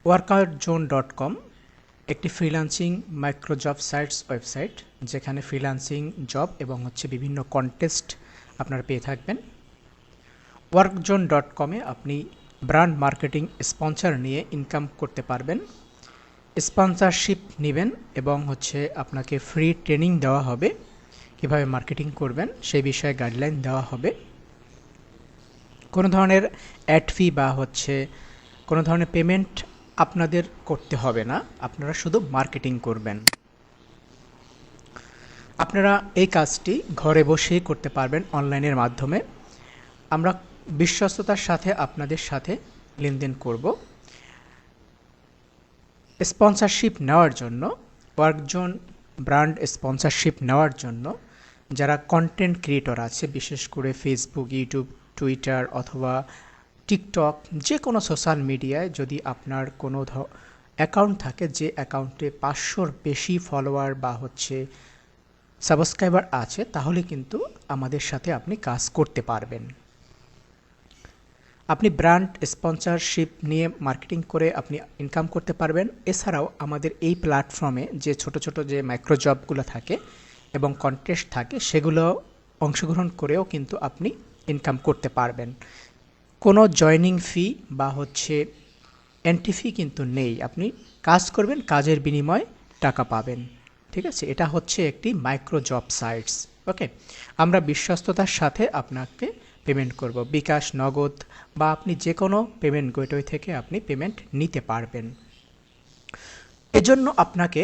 workoutZone.com একটি freelancing micro job sites website, যেখানে freelancing job এবং বিভিন্ন কন্টেস্ট আপনারা পেয়ে থাকবেন। workzone.com-এ আপনি ব্র্যান্ড মার্কেটিং স্পন্সর নিয়ে ইনকাম করতে পারবেন। স্পন্সরশিপ নেবেন এবং আপনাকে ফ্রি ট্রেনিং দেওয়া হবে, কিভাবে মার্কেটিং করবেন সেই বিষয়ে গাইডলাইন দেওয়া হবে। কোনো ধরনের অ্যাড ফি বা কোনো ধরনের পেমেন্ট আপনাদের করতে হবে না, আপনারা শুধু মার্কেটিং করবেন। আপনারা এই কাজটি ঘরে বসেই করতে পারবেন অনলাইনের মাধ্যমে। আমরা বিশ্বস্ততার সাথে আপনাদের সাথে লেনদেন করব। স্পন্সরশিপ নেওয়ার জন্য, ওয়ার্কজোন ব্র্যান্ড স্পন্সরশিপ নেওয়ার জন্য যারা কন্টেন্ট ক্রিয়েটর আছে, বিশেষ করে ফেসবুক, ইউটিউব, টুইটার অথবা টিকটক, যে কোনো সোশ্যাল মিডিয়ায় যদি আপনার কোনো অ্যাকাউন্ট থাকে, যে অ্যাকাউন্টে 500-র বেশি ফলোয়ার বা সাবস্ক্রাইবার আছে, তাহলে কিন্তু আমাদের সাথে আপনি কাজ করতে পারবেন। আপনি ব্র্যান্ড স্পন্সরশিপ নিয়ে মার্কেটিং করে আপনি ইনকাম করতে পারবেন। এছাড়াও আমাদের এই প্ল্যাটফর্মে যে ছোট ছোট যে মাইক্রো জবগুলো থাকে এবং কন্টেস্ট থাকে, সেগুলো অংশগ্রহণ করেও কিন্তু আপনি ইনকাম করতে পারবেন। কোনো জয়নিং ফি বা এন্ট্রি ফি কিন্তু নেই। আপনি কাজ করবেন, কাজের বিনিময়ে টাকা পাবেন। ঠিক আছে, এটা একটি মাইক্রো জব সাইটস। ওকে, আমরা বিশ্বস্ততার সাথে আপনাকে পেমেন্ট করব, বিকাশ, নগদ বা আপনি যে কোনো পেমেন্ট গেটওয়ে থেকে আপনি পেমেন্ট নিতে পারবেন। এজন্য আপনাকে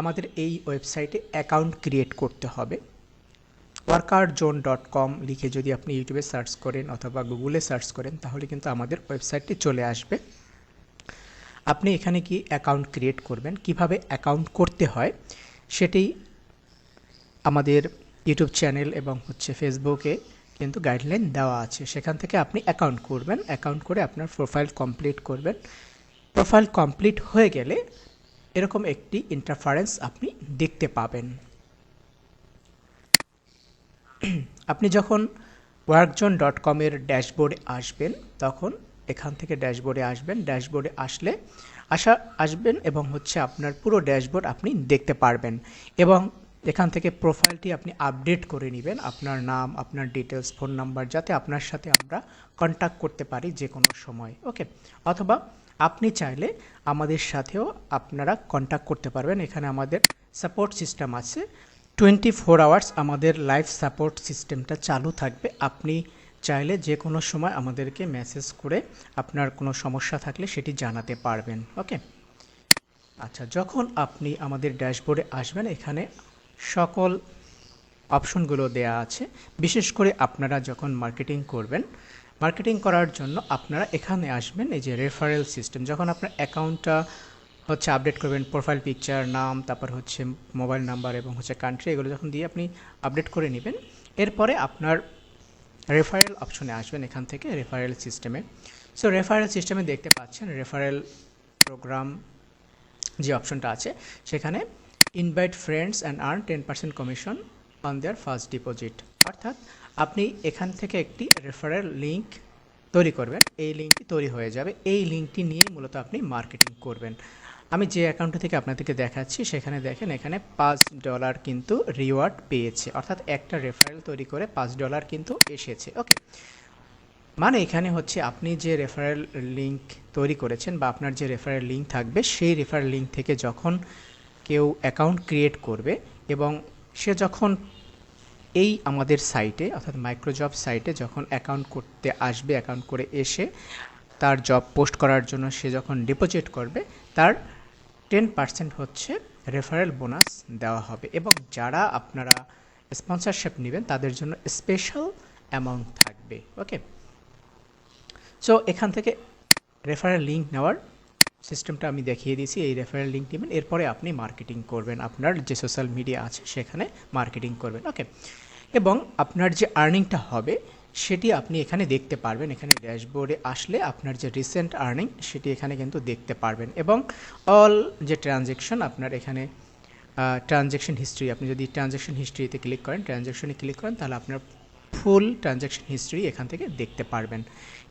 আমাদের এই ওয়েবসাইটে অ্যাকাউন্ট ক্রিয়েট করতে হবে। workoutZone.com লিখে যদি আপনি ইউটিউবে সার্চ করেন অথবা গুগলে সার্চ করেন, তাহলে কিন্তু আমাদের ওয়েবসাইটটি চলে আসবে। আপনি এখানে কি অ্যাকাউন্ট ক্রিয়েট করবেন, কিভাবে অ্যাকাউন্ট করতে হয় সেটি আমাদের ইউটিউব চ্যানেল এবং ফেসবুকে কিন্তু গাইডলাইন দেওয়া আছে। সেখান থেকে আপনি অ্যাকাউন্ট করবেন, অ্যাকাউন্ট করে আপনার প্রোফাইল কমপ্লিট করবেন। প্রোফাইল কমপ্লিট হয়ে গেলে এরকম একটি ইন্টারফারেন্স আপনি দেখতে পাবেন। আপনি যখন workzone.com এর ড্যাশবোর্ডে আসবেন, তখন এখান থেকে ড্যাশবোর্ডে আসবেন। ড্যাশবোর্ডে আসবেন এবং আপনার পুরো ড্যাশবোর্ড আপনি দেখতে পারবেন এবং এখান থেকে প্রোফাইলটি আপনি আপডেট করে নেবেন, আপনার নাম, আপনার ডিটেলস, ফোন নাম্বার, যাতে আপনার সাথে আমরা কন্ট্যাক্ট করতে পারি যে কোনো সময়। ওকে, অথবা আপনি চাইলে আমাদের সাথেও আপনারা কন্ট্যাক্ট করতে পারবেন। এখানে আমাদের সাপোর্ট সিস্টেম আছে, 24 আওয়ার্স আমাদের লাইভ সাপোর্ট সিস্টেমটা চালু থাকবে। আপনি চাইলে যে কোনো সময় আমাদেরকে মেসেজ করে আপনার কোনো সমস্যা থাকলে সেটি জানাতে পারবেন। ওকে, আচ্ছা, যখন আপনি আমাদের ড্যাশবোর্ডে আসবেন, এখানে সকল অপশনগুলো দেয়া আছে। বিশেষ করে আপনারা যখন মার্কেটিং করবেন, মার্কেটিং করার জন্য আপনারা এখানে আসবেন। এই যে রেফারেল সিস্টেম, যখন আপনার অ্যাকাউন্টটা আপডেট করবেন, প্রোফাইল পিকচার, নাম, তারপর মোবাইল নাম্বার এবং কান্ট্রি, এগুলো যখন দিয়ে আপনি আপডেট করে নেবেন, এরপরে আপনার রেফারেল অপশনে আসবেন। এখান থেকে রেফারেল সিস্টেমে, সো রেফারেল সিস্টেমে দেখতে পাচ্ছেন রেফারেল প্রোগ্রাম যে অপশনটা আছে, সেখানে invite friends and earn 10% commission on their first deposit. অর্থাৎ আপনি এখান থেকে একটি রেফারেল লিঙ্ক তৈরি করবেন, এই লিঙ্কটি তৈরি হয়ে যাবে। এই লিঙ্কটি নিয়ে মূলত আপনি মার্কেটিং করবেন। আমি যে অ্যাকাউন্ট থেকে আপনাদেরকে দেখাচ্ছি, সেখানে দেখেন এখানে $5 কিন্তু রিওয়ার্ড পেয়েছে, অর্থাৎ একটা রেফারেল তৈরি করে $5 কিন্তু এসেছে। ওকে, মানে এখানে আপনি যে রেফারেল লিঙ্ক তৈরি করেছেন বা আপনার যে রেফারেল লিঙ্ক থাকবে, সেই রেফারেল লিঙ্ক থেকে যখন কেউ অ্যাকাউন্ট ক্রিয়েট করবে এবং সে যখন এই আমাদের সাইটে অর্থাৎ মাইক্রোজব সাইটে যখন অ্যাকাউন্ট করতে আসবে, অ্যাকাউন্ট করে এসে তার জব পোস্ট করার জন্য সে যখন ডিপোজিট করবে, তার 10% রেফারেল বোনাস দেওয়া হবে এবং যারা আপনারা স্পন্সরশিপ নেবেন তাদের জন্য স্পেশাল অ্যামাউন্ট থাকবে। ওকে, সো এখান থেকে রেফারেল লিঙ্ক নেওয়ার সিস্টেমটা আমি দেখিয়ে দিয়েছি। এই রেফারেল লিঙ্ক নেবেন, এরপরে আপনি মার্কেটিং করবেন, আপনার যে সোশ্যাল মিডিয়া আছে সেখানে মার্কেটিং করবেন। ওকে, এবং আপনার যে আর্নিংটা হবে সেটি আপনি এখানে দেখতে পারবেন। এখানে ড্যাশবোর্ডে আসলে আপনার যে রিসেন্ট আর্নিং সেটি এখানে কিন্তু দেখতে পারবেন এবং অল যে ট্রানজ্যাকশন আপনার এখানে ট্রানজ্যাকশন হিস্ট্রি, আপনি যদি ট্রানজ্যাকশন হিস্ট্রিতে ক্লিক করেন, ট্রানজ্যাকশনে ক্লিক করেন, তাহলে আপনার ফুল ট্রানজ্যাকশন হিস্ট্রি এখান থেকে দেখতে পারবেন।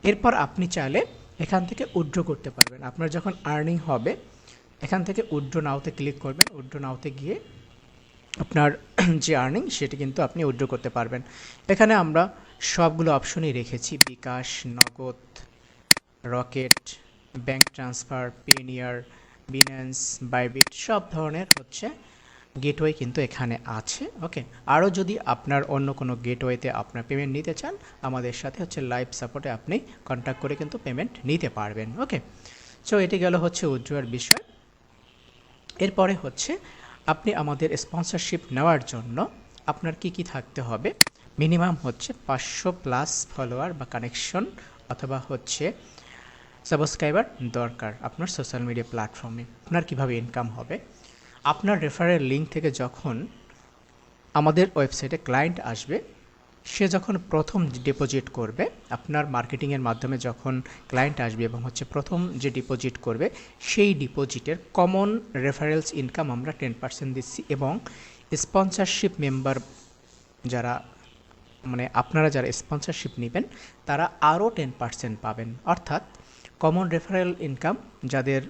এরপর আপনি চাইলে এখান থেকে উইথড্র করতে পারবেন। আপনার যখন আর্নিং হবে এখান থেকে উইথড্র নাওতে ক্লিক করবেন। উইথড্র নাওতে গিয়ে আপনার যে আর্নিং সেটি কিন্তু আপনি উইথড্র করতে পারবেন। এখানে আমরা সবগুলো অপশনই রেখেছি, bKash, Nagad, Rocket, bank transfer, Payoneer, Binance, Bybit, সব ধরনের হচ্ছে গেটওয়ে কিন্তু এখানে আছে। ওকে, আরও যদি আপনার অন্য কোনো গেটওয়েতে আপনার পেমেন্ট নিতে চান আমাদের সাথে হচ্ছে লাইভ সাপোর্টে আপনি কন্ট্যাক্ট করে কিন্তু পেমেন্ট নিতে পারবেন। ওকে, সো এটি গেল হচ্ছে উইথড্রয়ের বিষয়। এরপরে হচ্ছে আপনি আমাদের স্পন্সরশিপ নেওয়ার জন্য আপনার কি থাকতে হবে, মিনিমাম হচ্ছে 500+ ফলোয়ার বা কানেকশন অথবা হচ্ছে সাবস্ক্রাইবার দরকার আপনার সোশ্যাল মিডিয়া প্ল্যাটফর্মে। আপনার কিভাবে ইনকাম হবে, আপনার রেফারেল লিঙ্ক থেকে যখন আমাদের ওয়েবসাইটে ক্লায়েন্ট আসবে সে যখন প্রথম ডিপোজিট করবে, আপনার মার্কেটিংয়ের মাধ্যমে যখন ক্লায়েন্ট আসবে এবং হচ্ছে প্রথম যে ডিপোজিট করবে সেই ডিপোজিটের কমন রেফারেলস ইনকাম আমরা 10% দিচ্ছি এবং স্পন্সরশিপ মেম্বার যারা মানে আপনারা যারা স্পন্সরশিপ নেবেন তারা আরও 10% পাবেন। অর্থাৎ কমন রেফারেল ইনকাম যাদের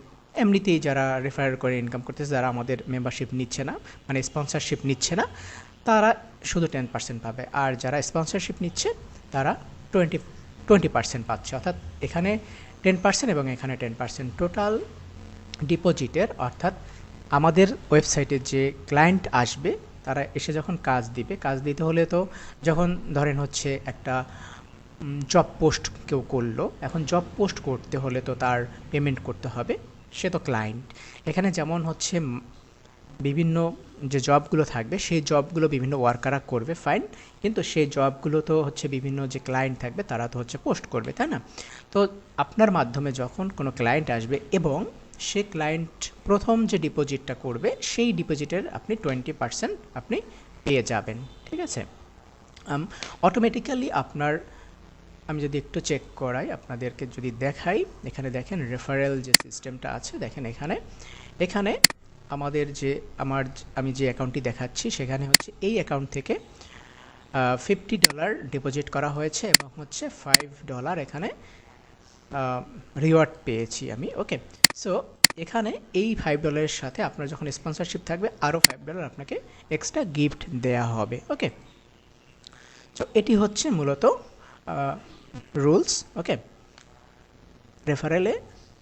এমনিতেই যারা রেফারেল করে ইনকাম করতেছে, যারা আমাদের মেম্বারশিপ নিচ্ছে না মানে স্পন্সরশিপ নিচ্ছে না, তারা শুধু 10% পাবে, আর যারা স্পন্সরশিপ নিচ্ছে তারা 20% পাচ্ছে। অর্থাৎ এখানে 10% এবং এখানে 10% টোটাল ডিপোজিটের। অর্থাৎ আমাদের ওয়েবসাইটে যে ক্লায়েন্ট আসবে তারা এসে যখন কাজ দিবে, কাজ দিতে হলে তো যখন ধরেন হচ্ছে একটা জব পোস্ট কেউ করলো, এখন জব পোস্ট করতে হলে তো তার পেমেন্ট করতে হবে, সে তো ক্লায়েন্ট। এখানে যেমন হচ্ছে বিভিন্ন যে জবগুলো থাকবে সেই জবগুলো বিভিন্ন ওয়ার্কাররা করবে, ফাইন, কিন্তু সেই জবগুলো তো হচ্ছে বিভিন্ন যে ক্লায়েন্ট থাকবে তারা তো হচ্ছে পোস্ট করবে, তাই না? তো আপনার মাধ্যমে যখন কোনো ক্লায়েন্ট আসবে এবং সে ক্লায়েন্ট প্রথম যে ডিপোজিটটা করবে সেই ডিপোজিটের আপনি 20% আপনি পেয়ে যাবেন, ঠিক আছে? অটোমেটিক্যালি আপনার, আমি যদি একটু চেক করাই আপনাদেরকে, যদি দেখাই, এখানে দেখেন রেফারেল যে সিস্টেমটা আছে, দেখেন এখানে আমাদের যে আমি যে অ্যাকাউন্টটি দেখাচ্ছি সেখানে হচ্ছে এই অ্যাকাউন্ট থেকে $50 ডিপোজিট করা হয়েছে এবং হচ্ছে $5 এখানে রিওয়ার্ড পেয়েছি আমি। ওকে, সো এখানে এই $5 সাথে আপনার যখন স্পন্সরশিপ থাকবে আরও $5 আপনাকে এক্সট্রা গিফট দেয়া হবে। ওকে, সো এটি হচ্ছে মূলত রুলস। ওকে, রেফারেলে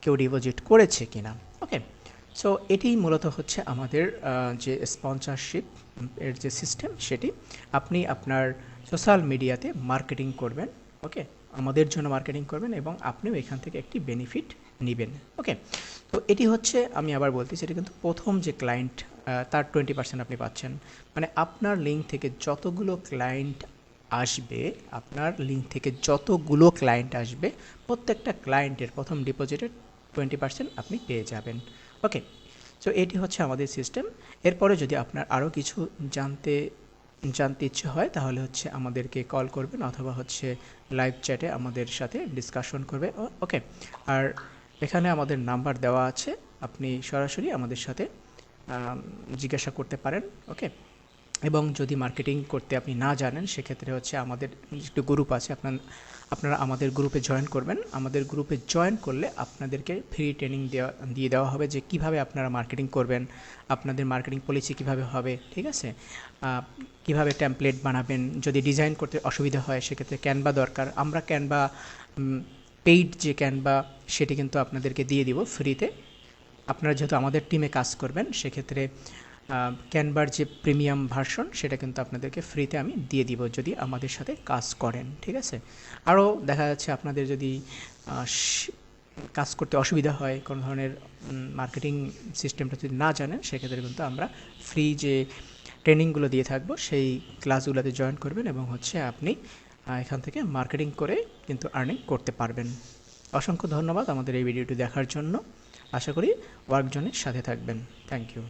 কেউ ডিপোজিট করেছে কিনা। ওকে, সো এটি মূলত হচ্ছে আমাদের যে স্পন্সরশিপ এর যে সিস্টেম সেটি। আপনি আপনার সোশ্যাল মিডিয়াতে মার্কেটিং করবেন, ওকে, আমাদের জন্য মার্কেটিং করবেন এবং আপনিও এখান থেকে একটি বেনিফিট নেবেন। ওকে, তো এটি হচ্ছে, আমি আবার বলতেছি, এটা কিন্তু প্রথম যে ক্লায়েন্ট তার 20% আপনি পাচ্ছেন। মানে আপনার লিঙ্ক থেকে যতগুলো ক্লায়েন্ট আসবে, আপনার লিঙ্ক থেকে যতগুলো ক্লায়েন্ট আসবে প্রত্যেকটা ক্লায়েন্টের প্রথম ডিপোজিটের 20% আপনি পেয়ে যাবেন। ওকে, সো এটি হচ্ছে আমাদের সিস্টেম। এরপরে যদি আপনার আরও কিছু জানতে ইচ্ছে হয় তাহলে হচ্ছে আমাদেরকে কল করবেন অথবা হচ্ছে লাইভ চ্যাটে আমাদের সাথে ডিসকাশন করবে। ওকে, আর এখানে আমাদের নাম্বার দেওয়া আছে, আপনি সরাসরি আমাদের সাথে জিজ্ঞাসা করতে পারেন। ওকে, এবং যদি মার্কেটিং করতে আপনি না জানেন সেক্ষেত্রে হচ্ছে আমাদের একটু গ্রুপ আছে, আপনারা আমাদের গ্রুপে জয়েন করবেন। আমাদের গ্রুপে জয়েন করলে আপনাদেরকে ফ্রি ট্রেনিং দিয়ে দেওয়া হবে যে কিভাবে আপনারা মার্কেটিং করবেন, আপনাদের মার্কেটিং পলিসি কিভাবে হবে, ঠিক আছে, কিভাবে টেমপ্লেট বানাবেন, যদি ডিজাইন করতে অসুবিধা হয় সেক্ষেত্রে ক্যানভা দরকার, আমরা ক্যানভা পেইড যে ক্যানভা সেটি কিন্তু আপনাদেরকে দিয়ে দিব ফ্রিতে। আপনারা যেহেতু আমাদের টিমে কাজ করবেন সেক্ষেত্রে ক্যানভার যে প্রিমিয়াম ভার্সন সেটা কিন্তু আপনাদেরকে ফ্রিতে আমি দিয়ে দিব যদি আমাদের সাথে কাজ করেন, ঠিক আছে? আরও দেখা যাচ্ছে আপনাদের যদি কাজ করতে অসুবিধা হয়, কোনো ধরনের মার্কেটিং সিস্টেমটা যদি না জানেন সেক্ষেত্রে কিন্তু আমরা ফ্রি যে ট্রেনিংগুলো দিয়ে থাকবো সেই ক্লাসগুলোতে জয়েন করবেন এবং হচ্ছে আপনি এখান থেকে মার্কেটিং করে কিন্তু আর্নিং করতে পারবেন। অসংখ্য ধন্যবাদ আমাদের এই ভিডিওটি দেখার জন্য। আশা করি ওয়ার্কজনের সাথে থাকবেন। Thank you.